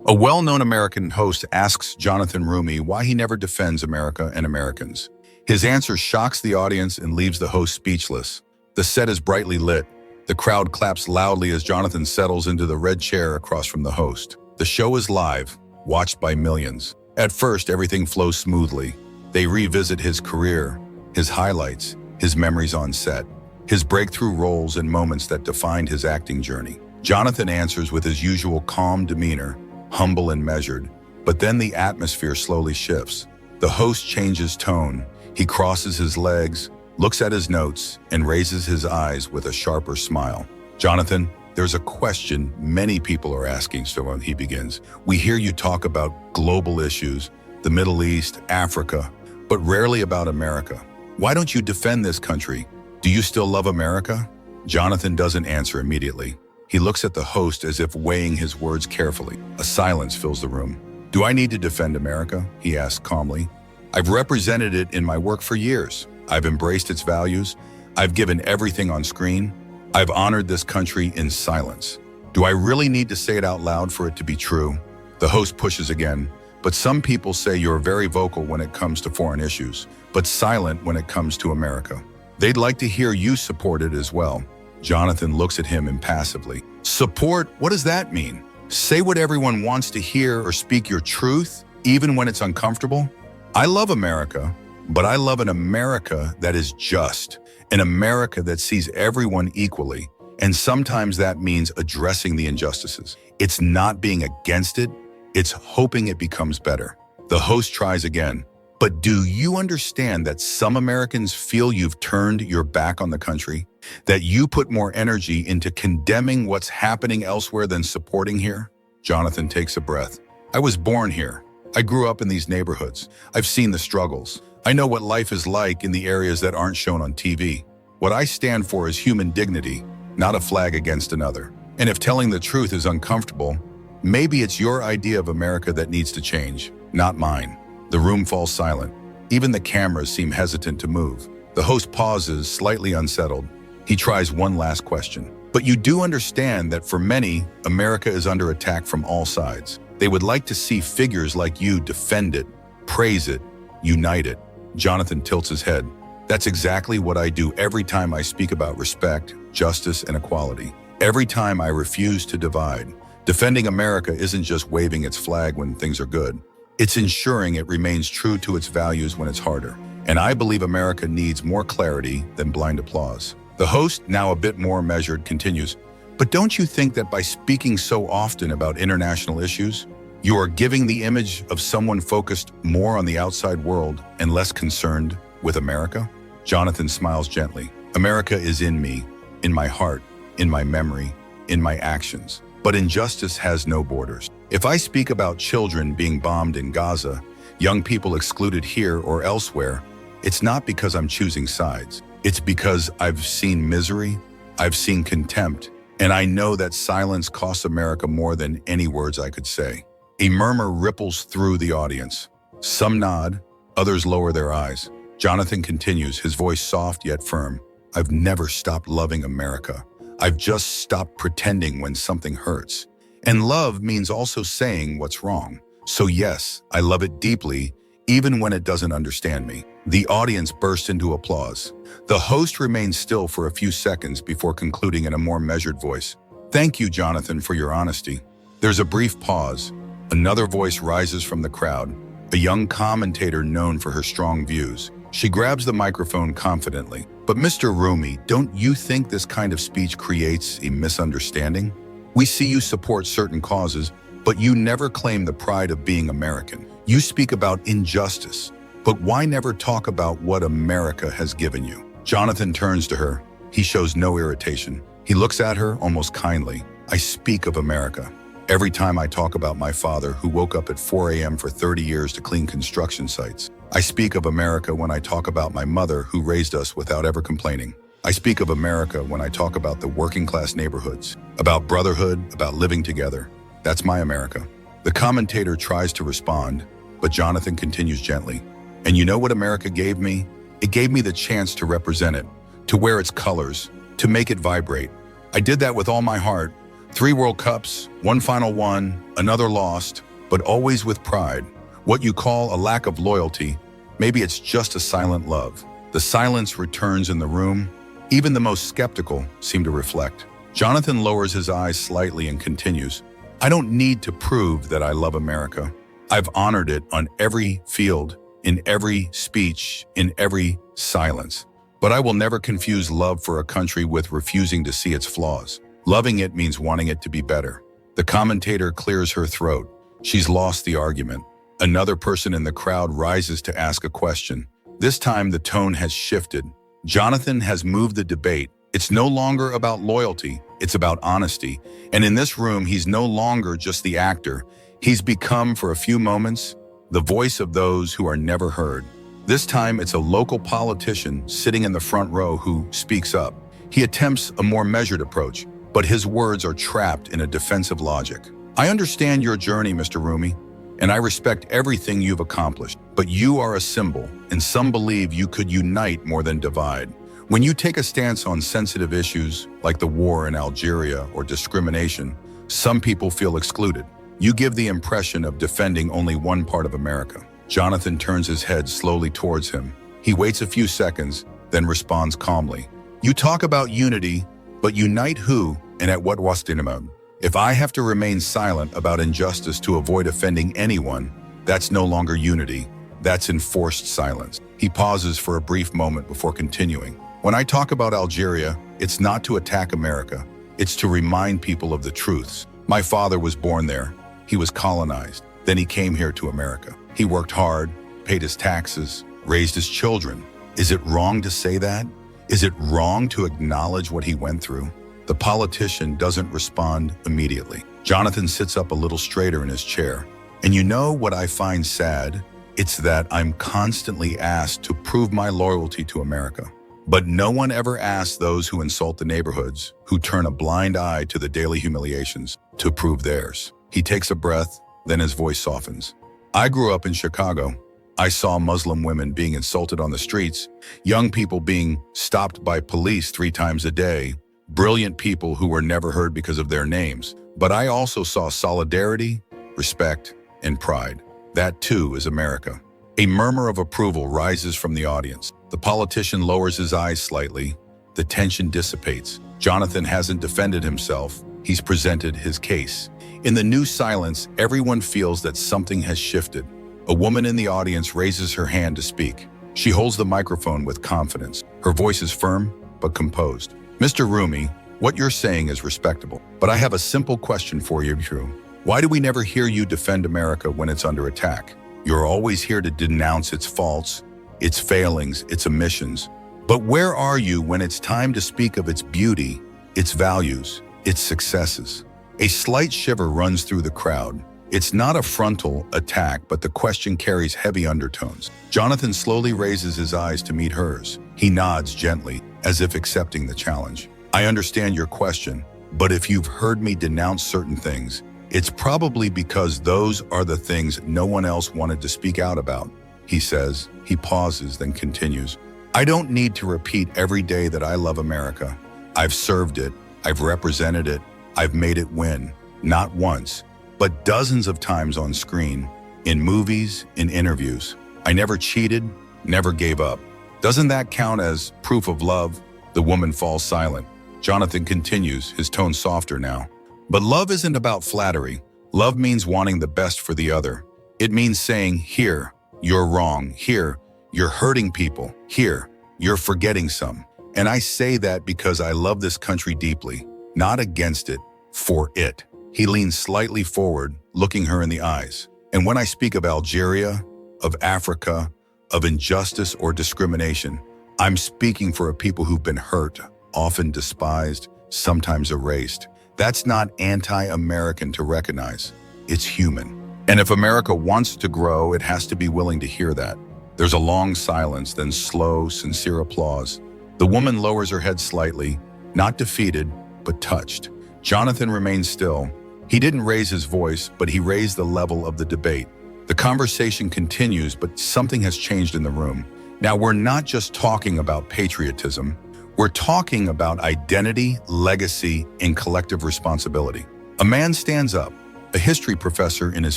A well-known American host asks Jonathan Roumie why he never defends America and Americans. His answer shocks the audience and leaves the host speechless. The set is brightly lit. The crowd claps loudly as Jonathan settles into the red chair across from the host. The show is live, watched by millions. At first, everything flows smoothly. They revisit his career, his highlights, his memories on set, his breakthrough roles and moments that defined his acting journey. Jonathan answers with his usual calm demeanor, humble and measured, but then the atmosphere slowly shifts. The host changes tone. He crosses his legs, looks at his notes, and raises his eyes with a sharper smile. "Jonathan, there's a question many people are asking," so he begins. "We hear you talk about global issues, the Middle East, Africa, but rarely about America. Why don't you defend this country? Do you still love America?" Jonathan doesn't answer immediately. He looks at the host as if weighing his words carefully. A silence fills the room. "Do I need to defend America?" he asks calmly. "I've represented it in my work for years. I've embraced its values. I've given everything on screen. I've honored this country in silence. Do I really need to say it out loud for it to be true?" The host pushes again. "But some people say you're very vocal when it comes to foreign issues, but silent when it comes to America. They'd like to hear you support it as well." Jonathan looks at him impassively. "Support? What does that mean? Say what everyone wants to hear or speak your truth, even when it's uncomfortable? I love America, but I love an America that is just, an America that sees everyone equally, and sometimes that means addressing the injustices. It's not being against it, it's hoping it becomes better." The host tries again. "But do you understand that some Americans feel you've turned your back on the country? That you put more energy into condemning what's happening elsewhere than supporting here?" Jonathan takes a breath. "I was born here. I grew up in these neighborhoods. I've seen the struggles. I know what life is like in the areas that aren't shown on TV. What I stand for is human dignity, not a flag against another. And if telling the truth is uncomfortable, maybe it's your idea of America that needs to change, not mine." The room falls silent. Even the cameras seem hesitant to move. The host pauses, slightly unsettled. He tries one last question. "But you do understand that for many, America is under attack from all sides. They would like to see figures like you defend it, praise it, unite it." Jonathan tilts his head. "That's exactly what I do every time I speak about respect, justice, and equality. Every time I refuse to divide. Defending America isn't just waving its flag when things are good. It's ensuring it remains true to its values when it's harder. And I believe America needs more clarity than blind applause." The host, now a bit more measured, continues, "But don't you think that by speaking so often about international issues, you are giving the image of someone focused more on the outside world and less concerned with America?" Jonathan smiles gently. "America is in me, in my heart, in my memory, in my actions. But injustice has no borders. If I speak about children being bombed in Gaza, young people excluded here or elsewhere, it's not because I'm choosing sides. It's because I've seen misery, I've seen contempt, and I know that silence costs America more than any words I could say." A murmur ripples through the audience. Some nod, others lower their eyes. Jonathan continues, his voice soft yet firm. "I've never stopped loving America. I've just stopped pretending when something hurts. And love means also saying what's wrong. So yes, I love it deeply, even when it doesn't understand me." The audience burst into applause. The host remains still for a few seconds before concluding in a more measured voice. "Thank you, Jonathan, for your honesty." There's a brief pause. Another voice rises from the crowd, a young commentator known for her strong views. She grabs the microphone confidently. "But Mr. Roumie, don't you think this kind of speech creates a misunderstanding? We see you support certain causes, but you never claim the pride of being American. You speak about injustice, but why never talk about what America has given you?" Jonathan turns to her. He shows no irritation. He looks at her almost kindly. "I speak of America. Every time I talk about my father, who woke up at 4 a.m. for 30 years to clean construction sites. I speak of America when I talk about my mother, who raised us without ever complaining. I speak of America when I talk about the working class neighborhoods, about brotherhood, about living together. That's my America." The commentator tries to respond, but Jonathan continues gently. "And you know what America gave me? It gave me the chance to represent it, to wear its colors, to make it vibrate. I did that with all my heart. 3 World Cups, one final one, another lost, but always with pride. What you call a lack of loyalty, maybe it's just a silent love. The silence returns in the room. Even the most skeptical seem to reflect. Jonathan lowers his eyes slightly and continues, I don't need to prove that I love America. I've honored it on every field, in every speech, in every silence. But I will never confuse love for a country with refusing to see its flaws. Loving it means wanting it to be better. The commentator clears her throat. She's lost the argument. Another person in the crowd rises to ask a question. This time the tone has shifted. Jonathan has moved the debate. It's no longer about loyalty, it's about honesty. And in this room, he's no longer just the actor. He's become, for a few moments, the voice of those who are never heard. This time, it's a local politician sitting in the front row who speaks up. He attempts a more measured approach, but his words are trapped in a defensive logic. I understand your journey, Mr. Roumie, and I respect everything you've accomplished, but you are a symbol, and some believe you could unite more than divide. When you take a stance on sensitive issues like the war in Algeria or discrimination, some people feel excluded. You give the impression of defending only one part of America. Jonathan turns his head slowly towards him. He waits a few seconds, then responds calmly. You talk about unity, but unite who and at what wastinamon? If I have to remain silent about injustice to avoid offending anyone, that's no longer unity. That's enforced silence. He pauses for a brief moment before continuing. When I talk about Algeria, it's not to attack America. It's to remind people of the truths. My father was born there. He was colonized. Then he came here to America. He worked hard, paid his taxes, raised his children. Is it wrong to say that? Is it wrong to acknowledge what he went through? The politician doesn't respond immediately. Jonathan sits up a little straighter in his chair. And you know what I find sad? It's that I'm constantly asked to prove my loyalty to America. But no one ever asks those who insult the neighborhoods, who turn a blind eye to the daily humiliations, to prove theirs. He takes a breath, then his voice softens. I grew up in Chicago. I saw Muslim women being insulted on the streets, young people being stopped by police 3 times a day, brilliant people who were never heard because of their names. But I also saw solidarity, respect, and pride. That too is America. A murmur of approval rises from the audience. The politician lowers his eyes slightly. The tension dissipates. Jonathan hasn't defended himself. He's presented his case. In the new silence, everyone feels that something has shifted. A woman in the audience raises her hand to speak. She holds the microphone with confidence. Her voice is firm, but composed. Mr. Roumie, what you're saying is respectable, but I have a simple question for you, Drew. Why do we never hear you defend America when it's under attack? You're always here to denounce its faults, its failings, its omissions. But where are you when it's time to speak of its beauty, its values, its successes? A slight shiver runs through the crowd. It's not a frontal attack, but the question carries heavy undertones. Jonathan slowly raises his eyes to meet hers. He nods gently, as if accepting the challenge. I understand your question, but if you've heard me denounce certain things, it's probably because those are the things no one else wanted to speak out about, he says. He pauses, then continues. I don't need to repeat every day that I love America. I've served it, I've represented it, I've made it win. Not once, but dozens of times on screen, in movies, in interviews. I never cheated, never gave up. Doesn't that count as proof of love? The woman falls silent. Jonathan continues, his tone softer now. But love isn't about flattery. Love means wanting the best for the other. It means saying, here, you're wrong. Here, you're hurting people. Here, you're forgetting some. And I say that because I love this country deeply, not against it, for it. He leans slightly forward, looking her in the eyes. And when I speak of Algeria, of Africa, of injustice or discrimination, I'm speaking for a people who've been hurt, often despised, sometimes erased. That's not anti-American to recognize. It's human. And if America wants to grow, it has to be willing to hear that. There's a long silence, then slow, sincere applause. The woman lowers her head slightly, not defeated, but touched. Jonathan remains still. He didn't raise his voice, but he raised the level of the debate. The conversation continues, but something has changed in the room. Now, we're not just talking about patriotism. We're talking about identity, legacy, and collective responsibility. A man stands up, a history professor in his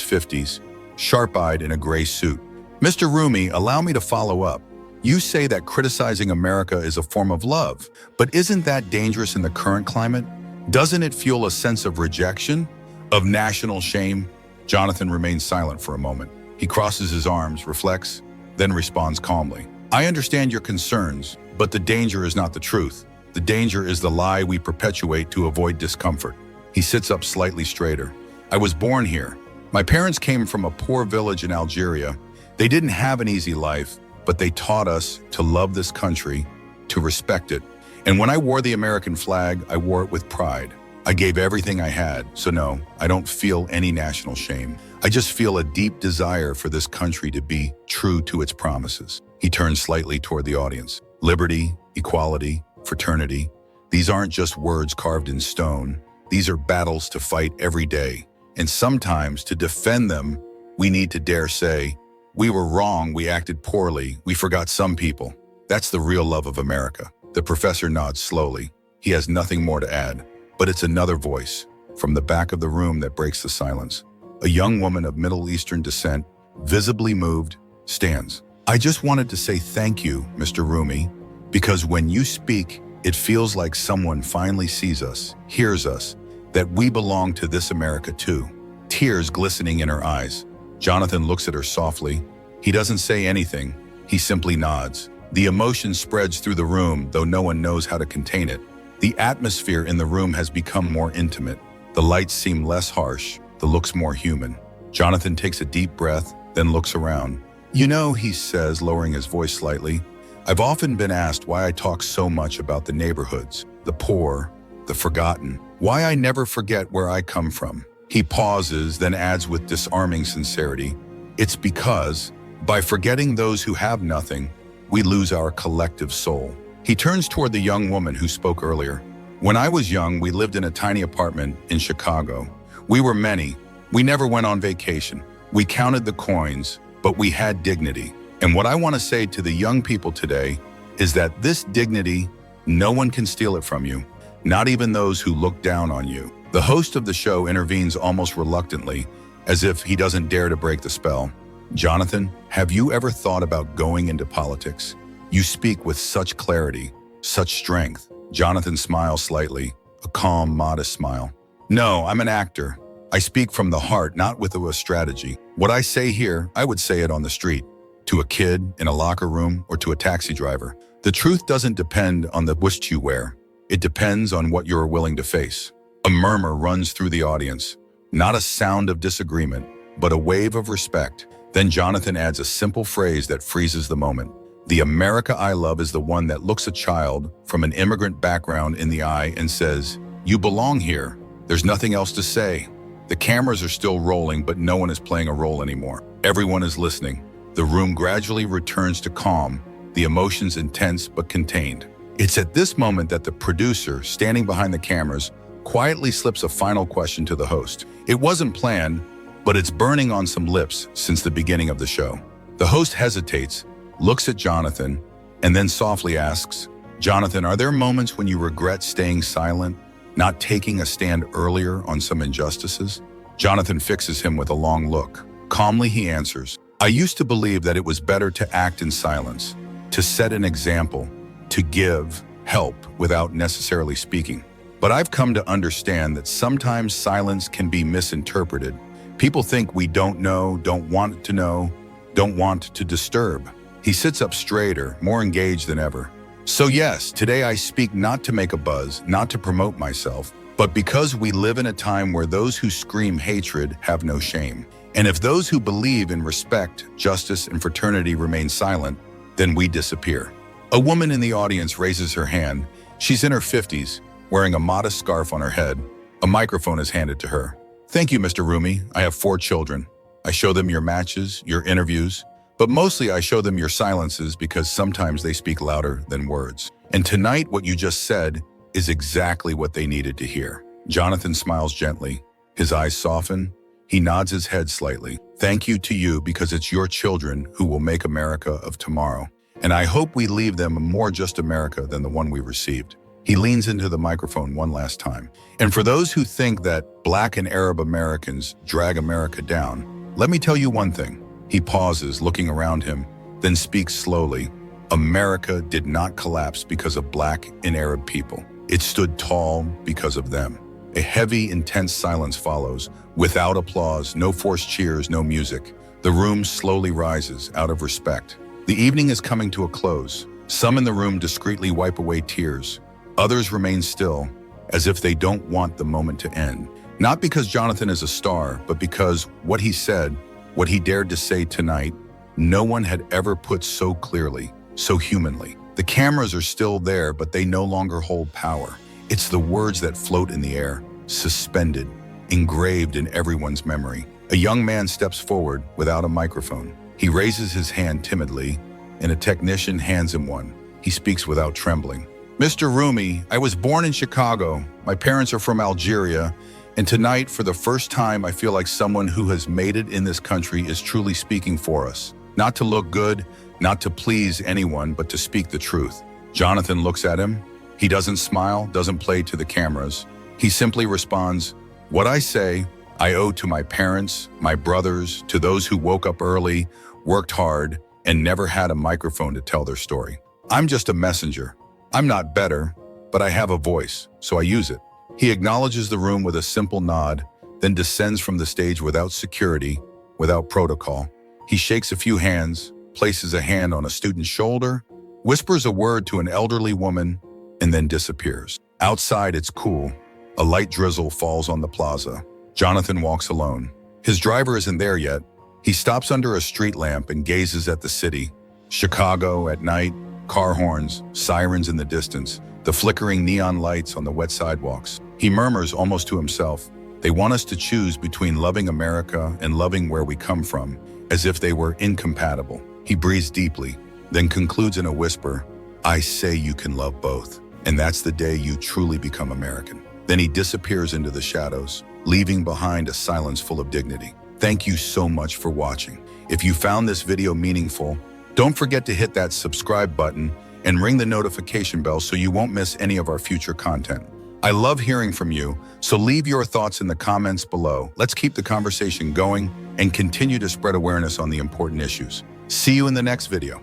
50s, sharp-eyed in a gray suit. Mr. Roumie, allow me to follow up. You say that criticizing America is a form of love, but isn't that dangerous in the current climate? Doesn't it fuel a sense of rejection, of national shame? Jonathan remains silent for a moment. He crosses his arms, reflects, then responds calmly. I understand your concerns, but the danger is not the truth. The danger is the lie we perpetuate to avoid discomfort. He sits up slightly straighter. I was born here. My parents came from a poor village in Algeria. They didn't have an easy life, but they taught us to love this country, to respect it. And when I wore the American flag, I wore it with pride. I gave everything I had, so no, I don't feel any national shame. I just feel a deep desire for this country to be true to its promises. He turns slightly toward the audience. Liberty, equality, fraternity. These aren't just words carved in stone. These are battles to fight every day. And sometimes to defend them, we need to dare say, we were wrong, we acted poorly, we forgot some people. That's the real love of America. The professor nods slowly. He has nothing more to add. But it's another voice from the back of the room that breaks the silence. A young woman of Middle Eastern descent, visibly moved, stands. I just wanted to say thank you, Mr. Roumie, because when you speak, it feels like someone finally sees us, hears us, that we belong to this America too. Tears glistening in her eyes. Jonathan looks at her softly. He doesn't say anything. He simply nods. The emotion spreads through the room, though no one knows how to contain it. The atmosphere in the room has become more intimate. The lights seem less harsh, the looks more human. Jonathan takes a deep breath, then looks around. You know, he says, lowering his voice slightly, I've often been asked why I talk so much about the neighborhoods, the poor, the forgotten, why I never forget where I come from. He pauses, then adds with disarming sincerity, it's because, by forgetting those who have nothing, we lose our collective soul. He turns toward the young woman who spoke earlier. When I was young, we lived in a tiny apartment in Chicago. We were many. We never went on vacation. We counted the coins, but we had dignity. And what I want to say to the young people today is that this dignity, no one can steal it from you, not even those who look down on you. The host of the show intervenes almost reluctantly, as if he doesn't dare to break the spell. Jonathan, have you ever thought about going into politics? You speak with such clarity, such strength. Jonathan smiles slightly, a calm, modest smile. No, I'm an actor. I speak from the heart, not with a strategy. What I say here, I would say it on the street, to a kid, in a locker room, or to a taxi driver. The truth doesn't depend on the wish you wear. It depends on what you're willing to face. A murmur runs through the audience, not a sound of disagreement, but a wave of respect. Then Jonathan adds a simple phrase that freezes the moment. The America I love is the one that looks a child from an immigrant background in the eye and says, you belong here. There's nothing else to say. The cameras are still rolling, but no one is playing a role anymore. Everyone is listening. The room gradually returns to calm, the emotions intense but contained. It's at this moment that the producer, standing behind the cameras, quietly slips a final question to the host. It wasn't planned, but it's burning on some lips since the beginning of the show. The host hesitates, looks at Jonathan, and then softly asks, Jonathan, are there moments when you regret staying silent, not taking a stand earlier on some injustices? Jonathan fixes him with a long look. Calmly he answers, I used to believe that it was better to act in silence, to set an example, to give help without necessarily speaking. But I've come to understand that sometimes silence can be misinterpreted. People think we don't know, don't want to disturb. He sits up straighter, more engaged than ever. So yes, today I speak not to make a buzz, not to promote myself, but because we live in a time where those who scream hatred have no shame. And if those who believe in respect, justice, and fraternity remain silent, then we disappear. A woman in the audience raises her hand. She's in her 50s, wearing a modest scarf on her head. A microphone is handed to her. Thank you, Mr. Roumie. I have 4 children. I show them your matches, your interviews, but mostly I show them your silences because sometimes they speak louder than words. And tonight, what you just said is exactly what they needed to hear. Jonathan smiles gently. His eyes soften. He nods his head slightly. Thank you to you because it's your children who will make America of tomorrow. And I hope we leave them a more just America than the one we received. He leans into the microphone one last time. And for those who think that Black and Arab Americans drag America down, let me tell you one thing. He pauses, looking around him, then speaks slowly. America did not collapse because of Black and Arab people. It stood tall because of them. A heavy, intense silence follows, without applause, no forced cheers, no music. The room slowly rises out of respect. The evening is coming to a close. Some in the room discreetly wipe away tears. Others remain still, as if they don't want the moment to end. Not because Jonathan is a star, but because what he said, what he dared to say tonight, no one had ever put so clearly, so humanly. The cameras are still there, but they no longer hold power. It's the words that float in the air, suspended, engraved in everyone's memory. A young man steps forward without a microphone. He raises his hand timidly, and a technician hands him one. He speaks without trembling. Mr. Roumie, I was born in Chicago. My parents are from Algeria. And tonight, for the first time, I feel like someone who has made it in this country is truly speaking for us. Not to look good, not to please anyone, but to speak the truth. Jonathan looks at him. He doesn't smile, doesn't play to the cameras. He simply responds, "What I say, I owe to my parents, my brothers, to those who woke up early, worked hard, and never had a microphone to tell their story. I'm just a messenger. I'm not better, but I have a voice, so I use it." He acknowledges the room with a simple nod, then descends from the stage without security, without protocol. He shakes a few hands, places a hand on a student's shoulder, whispers a word to an elderly woman, and then disappears. Outside, it's cool. A light drizzle falls on the plaza. Jonathan walks alone. His driver isn't there yet. He stops under a street lamp and gazes at the city. Chicago at night, car horns, sirens in the distance, the flickering neon lights on the wet sidewalks. He murmurs almost to himself, "They want us to choose between loving America and loving where we come from, as if they were incompatible." He breathes deeply, then concludes in a whisper, "I say you can love both, and that's the day you truly become American." Then he disappears into the shadows, leaving behind a silence full of dignity. Thank you so much for watching. If you found this video meaningful, don't forget to hit that subscribe button and ring the notification bell so you won't miss any of our future content. I love hearing from you, so leave your thoughts in the comments below. Let's keep the conversation going and continue to spread awareness on the important issues. See you in the next video.